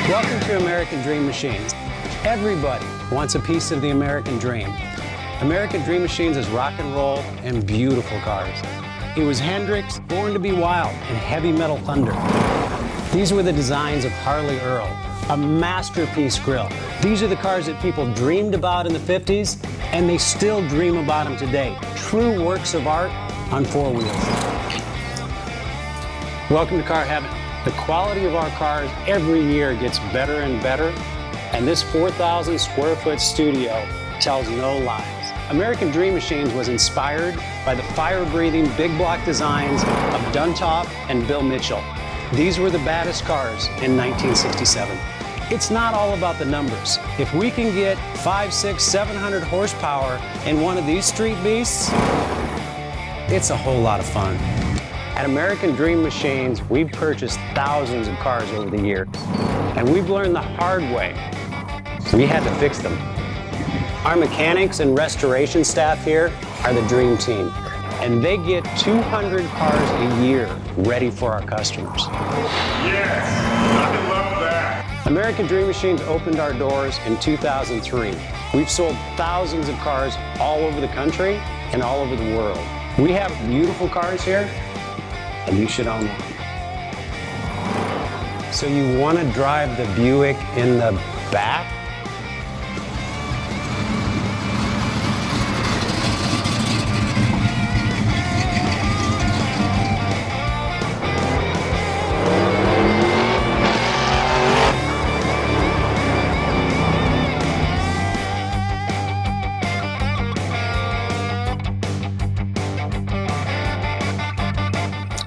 Welcome to American Dream Machines. Everybody wants a piece of the American dream. American Dream Machines is rock and roll and beautiful cars. It was Hendrix, born to be wild, and heavy metal thunder. These were the designs of Harley Earl, a masterpiece grille. These are the cars that people dreamed about in the 50s, and they still dream about them today. True works of art on four wheels. Welcome to Car Heaven. The quality of our cars every year gets better and better, and this 4,000 square foot studio tells no lies. American Dream Machines was inspired by the fire-breathing big block designs of Duntop and Bill Mitchell. These were the baddest cars in 1967. It's not all about the numbers. If we can get 500, 600, 700 horsepower in one of these street beasts, it's a whole lot of fun. At American Dream Machines, we've purchased thousands of cars over the years, and we've learned the hard way. We had to fix them. Our mechanics and restoration staff here are the dream team, and they get 200 cars a year ready for our customers. Yes, I love that. American Dream Machines opened our doors in 2003. We've sold thousands of cars all over the country and all over the world. We have beautiful cars here, and you should own one. So you want to drive the Buick in the back?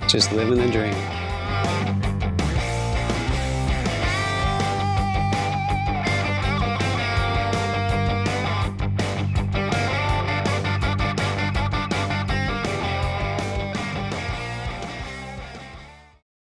Just living the dream.